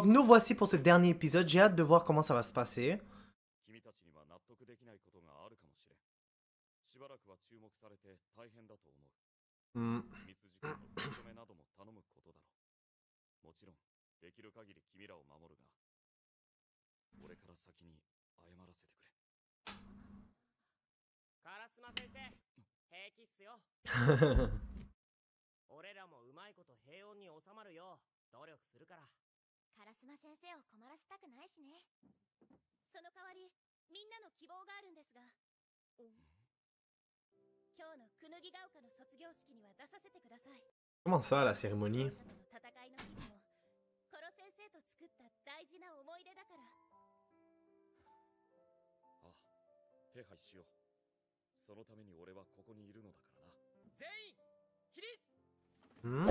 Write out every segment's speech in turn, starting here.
Donc nous voici pour ce dernier épisode. J'ai hâte de voir comment ça va se passer. Hmm. Comment ça, la cérémonie? Hmm?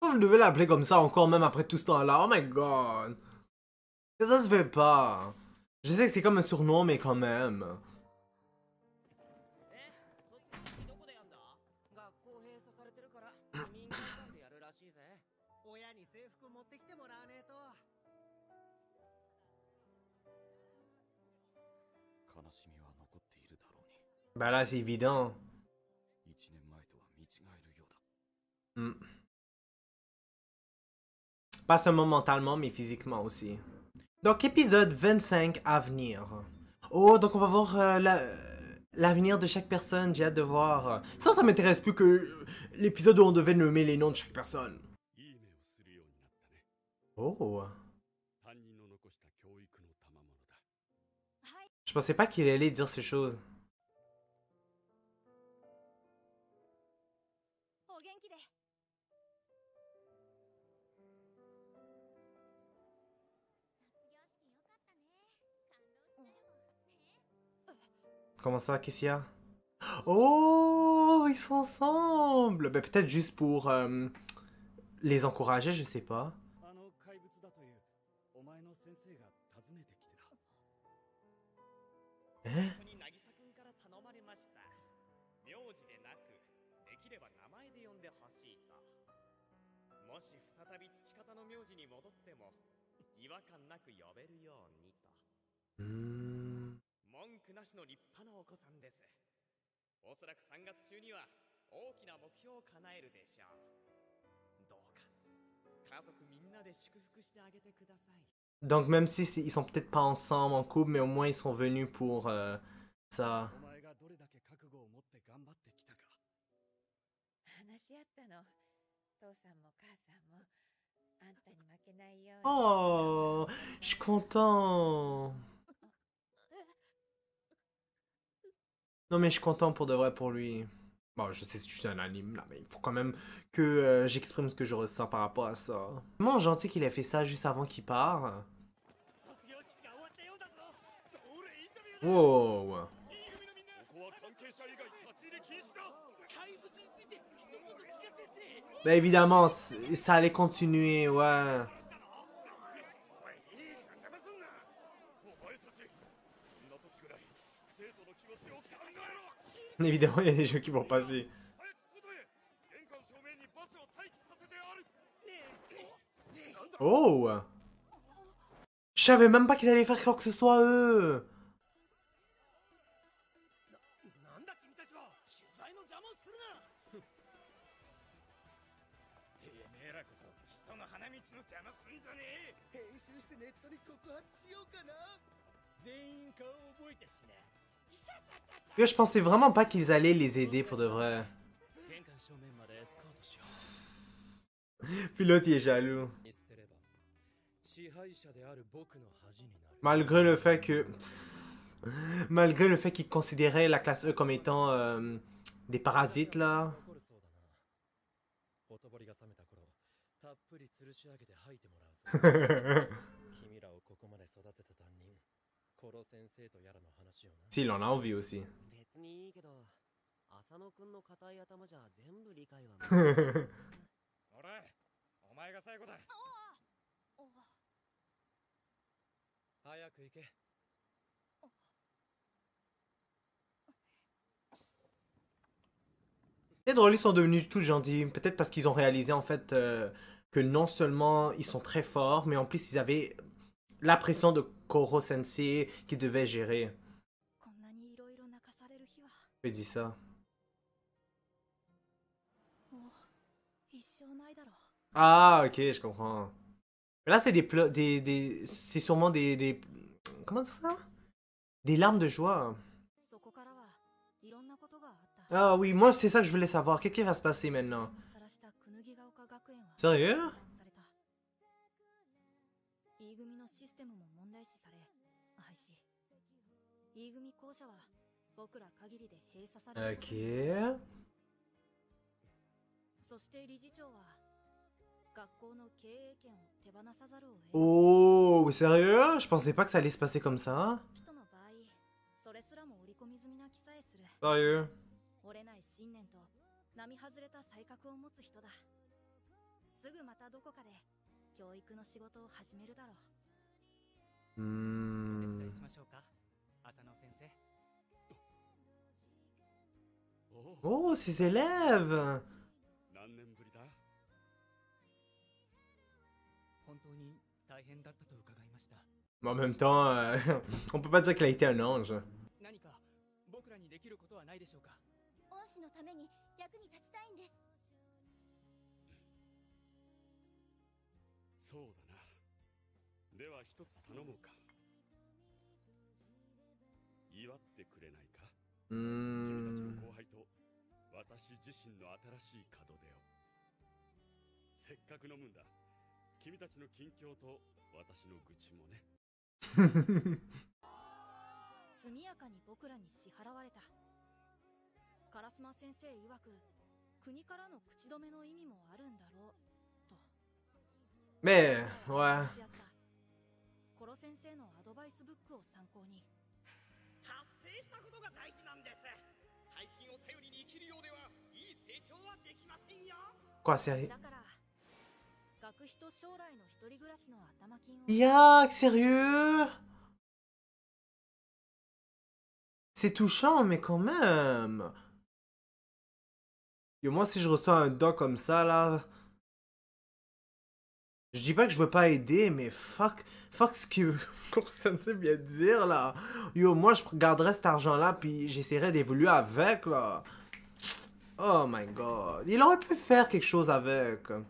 Oh, je devais l'appeler comme ça encore même après tout ce temps-là. Oh my god. Ça se fait pas. Je sais que c'est comme un surnom, mais quand même. Bah là, c'est évident. Hmm. Pas seulement mentalement, mais physiquement aussi. Donc, épisode 25 à venir. Oh, donc on va voir l'avenir de chaque personne. J'ai hâte de voir. Ça m'intéresse plus que l'épisode où on devait nommer les noms de chaque personne. Oh. Je pensais pas qu'il allait dire ces choses. Comment ça, qu'est-ce qu'il y a? Oh, ils sont ensemble. Ben, peut-être juste pour les encourager, je sais pas. Hein? Hmm. Donc même si ils sont peut-être pas ensemble en couple, mais au moins ils sont venus pour ça. Oh, je suis content. Non mais je suis content pour de vrai pour lui. Bon, je sais que c'est un anime là, mais il faut quand même que j'exprime ce que je ressens par rapport à ça. Comment gentil qu'il ait fait ça juste avant qu'il part. Wow. Ben évidemment, ça allait continuer, ouais. Évidemment, il y a des jeux qui vont passer. Oh! Je savais même pas qu'ils allaient faire quoi que ce soit, eux! Yo, je pensais vraiment pas qu'ils allaient les aider pour de vrai. Puis l'autre, il est jaloux. Malgré le fait que... Malgré le fait qu'ils considéraient la classe E comme étant des parasites, là. Si, il en a envie aussi. Les drôles, ils sont devenus tout gentils. Peut-être parce qu'ils ont réalisé en fait que non seulement ils sont très forts, mais en plus ils avaient la pression de Koro Sensei qui devait gérer. Je dis ça. Ah, ok, je comprends. Mais là, c'est c'est sûrement comment dire ça? Des larmes de joie. Ah oui, moi, c'est ça que je voulais savoir. Qu'est-ce qui va se passer maintenant? Sérieux? Ok. Oh, sérieux? Je pensais pas que ça allait se passer comme ça. Sérieux? Hmm. Oh, ses élèves! Mais en même temps, on peut pas dire qu'il a été un ange. 恩師のために役に立ちたいんです。そうだな。では一つ頼もうか。祝ってくれないか。君たちの後輩と私自身の新しい門出を。せっかく飲むんだ。君たちの近況と私の愚痴もね。速やかに僕らに支払われた。烏丸先生曰く、国からの口止めの意味もあるんだろうと。Mais, ouais. コロ先生のアドバイスブックを参考に。達成したことが大事なんです。大金を頼りに生きるようではいい成長はできませんよ。Quoi, sérieux? だから、学費と将来の一人暮らしの頭金を。Yak, sérieux? C'est touchant, mais quand même. Yo, moi, si je reçois un don comme ça, là... Je dis pas que je veux pas aider, mais fuck ce que Sensei vient de dire, là. Yo, moi, je garderais cet argent-là, puis j'essaierais d'évoluer avec, là. Oh my god. Il aurait pu faire quelque chose avec. 中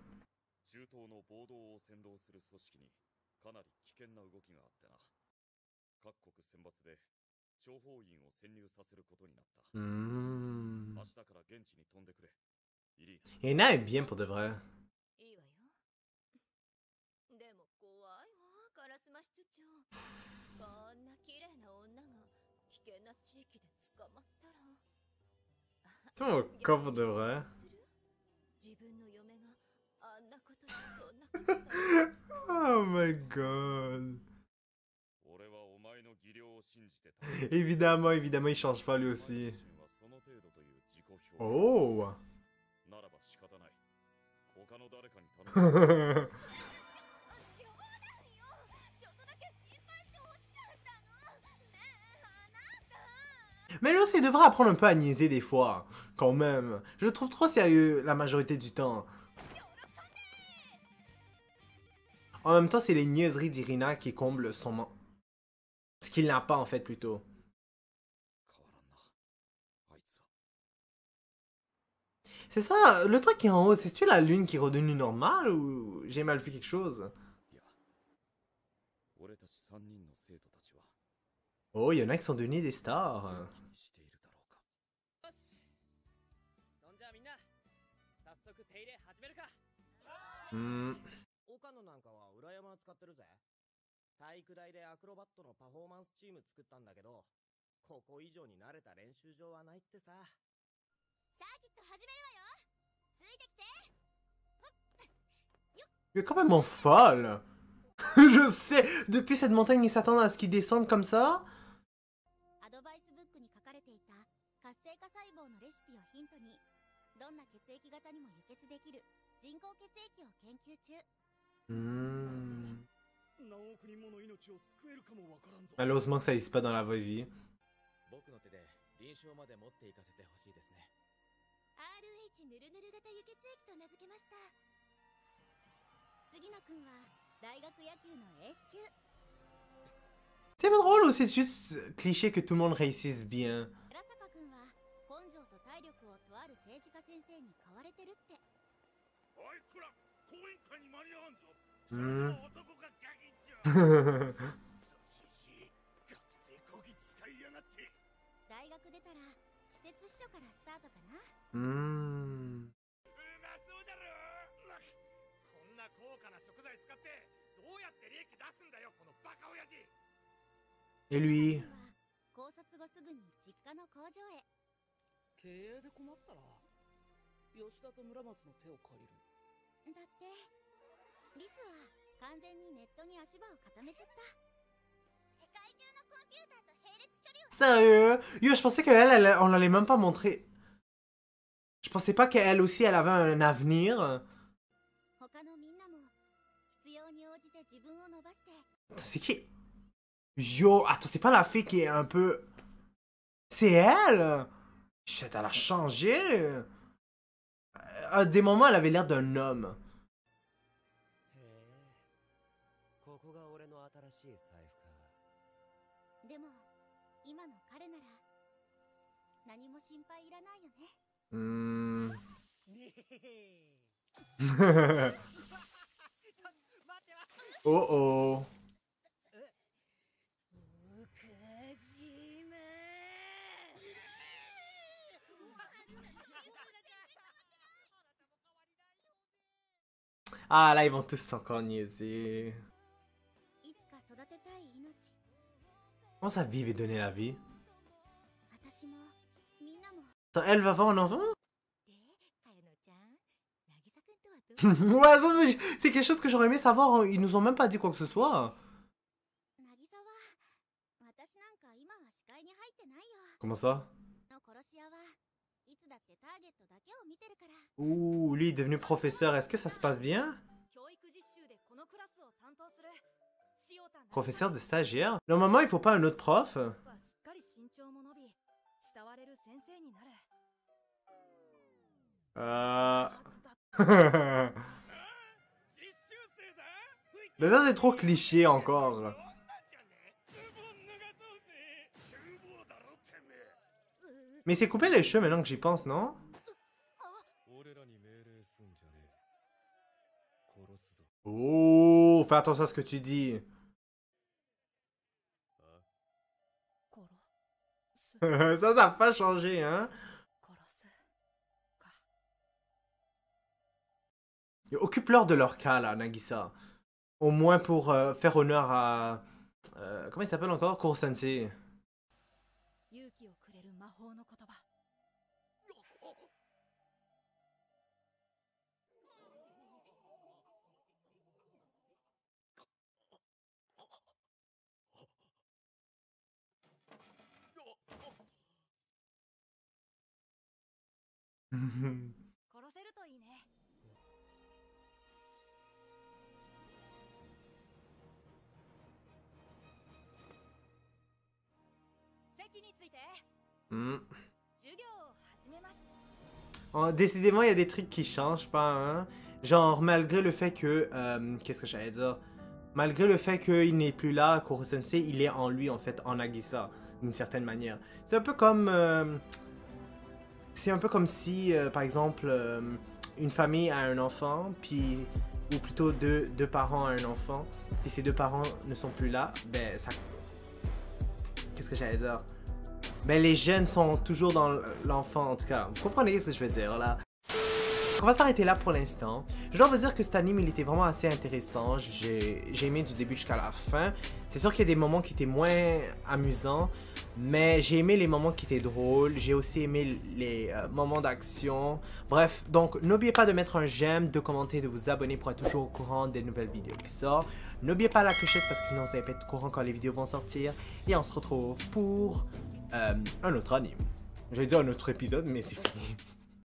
東の暴動を先導する組織にかなり危険な動きがあってな。各国選抜で諜報員を潜入させることになった。明日から現地に飛んでくれ。Ena est bien pour de vrai. いいわよ。でも怖いわ、烏丸室長。こんな綺麗な女が危険な地域で捕まったら。C'est mon corps pour de vrai. 自分の嫁があんなことそんなことさ。Oh my god. 俺はお前の技量を信じてた。Évidemment, évidemment, il change pas lui aussi. Oh. ならば仕方ない。他の誰かに頼む。Mais là, il devrait apprendre un peu à niaiser des fois, quand même. Je le trouve trop sérieux la majorité du temps. En même temps, c'est les niaiseries d'Irina qui comblent son manque. Ce qu'il n'a pas en fait plutôt. C'est ça, le truc qui est en haut, c'est-tu la lune qui est redevenue normale ou j'ai mal vu quelque chose? Oh, il y en a qui sont devenus des stars. Hmm. 岡野なんかは裏山使ってるぜ。体育大でアクロバットのパフォーマンスチーム作ったんだけど、ここ以上に慣れた練習場はないってさ。サーキット始めるわよ。ついてきて。Il est complètement folle. Je sais, depuis cette montagne, ils s'attendent à ce qu'ils descendent comme ça. アドバイスブックに書かれていた活性化細胞のレシピをヒントに、どんな血液型にも輸血できる人工血液を研究中。Malheureusement que ça n'existe pas dans la vraie vie. RH ちぬるぬる型輸血液と名付けました。杉野くんは大学野球のエース級。 C'est pas drôle ou c'est juste cliché que tout le monde réussisse bien? 寺坂くんは根性と体力をとある政治家先生に買われてるって。おいこら講演会に間に合わんぞ。男がガキンじゃ。学生こぎ使いやがって。大学出たら施設秘書からスタートかな。うまそうだろ。こんな高価な食材使ってどうやって利益出すんだよこのバカ親父。 Et lui? 考察後すぐに実家の工場へ。経営で困ったら吉田と村松の手を借りる。だってリスは完全にネットに足場を固めちゃった。世界中のコンピューターと並列処理を。 Sérieux? Yo, je pensais qu'elle, on l'allait même pas montrer. Je pensais pas qu'elle aussi, elle avait un avenir. 他のみんなも必要に応じて自分を伸ばして。 C'est qui? Yo, attends, c'est pas la fille qui est un peu... C'est elle? Shit, elle a changé. À des moments, elle avait l'air d'un homme. ここが俺の新しい財布か。でも今の彼なら何も心配いらないよね。Oh oh. Ah là, ils vont tous encore niaiser. Comment ça vivre et donner la vie? Attends, elle va avoir un enfant? Ouais, ça c'est quelque chose que j'aurais aimé savoir. Ils nous ont même pas dit quoi que ce soit. Comment ça? Ouh, lui est devenu professeur. Est-ce que ça se passe bien? Professeur de stagiaire? Normalement, il faut pas un autre prof. Mais ça, c'est trop cliché encore. Mais c'est coupé les cheveux maintenant que j'y pense, non? Oh, fais attention à ce que tu dis. Ça n'a pas changé, hein? Occupe-leur de leur cas, là, Nagisa. Au moins pour faire honneur à... comment il s'appelle encore? Koro-sensei. Oh, décidément, il y a des trucs qui changent pas, hein? Genre, malgré le fait que... qu'est-ce que j'allais dire? Malgré le fait qu'il n'est plus là, Koro-sensei, il est en lui, en fait, en Nagisa, d'une certaine manière. C'est un peu comme... c'est un peu comme si, par exemple, une famille a un enfant, puis... Ou plutôt deux parents ont un enfant, puis ces deux parents ne sont plus là, ben ça... Qu'est-ce que j'allais dire? Ben les gènes sont toujours dans l'enfant, en tout cas. Vous comprenez ce que je veux dire, là? On va s'arrêter là pour l'instant. Je dois vous dire que cet anime, il était vraiment assez intéressant. J'ai aimé du début jusqu'à la fin. C'est sûr qu'il y a des moments qui étaient moins amusants, mais j'ai aimé les moments qui étaient drôles. J'ai aussi aimé les moments d'action. Bref, donc n'oubliez pas de mettre un j'aime, de commenter, de vous abonner pour être toujours au courant des nouvelles vidéos qui sortent. N'oubliez pas la clochette parce que sinon vous n'allez pas être au courant quand les vidéos vont sortir. Et on se retrouve pour un autre anime. J'allais dire un autre épisode, mais c'est fini.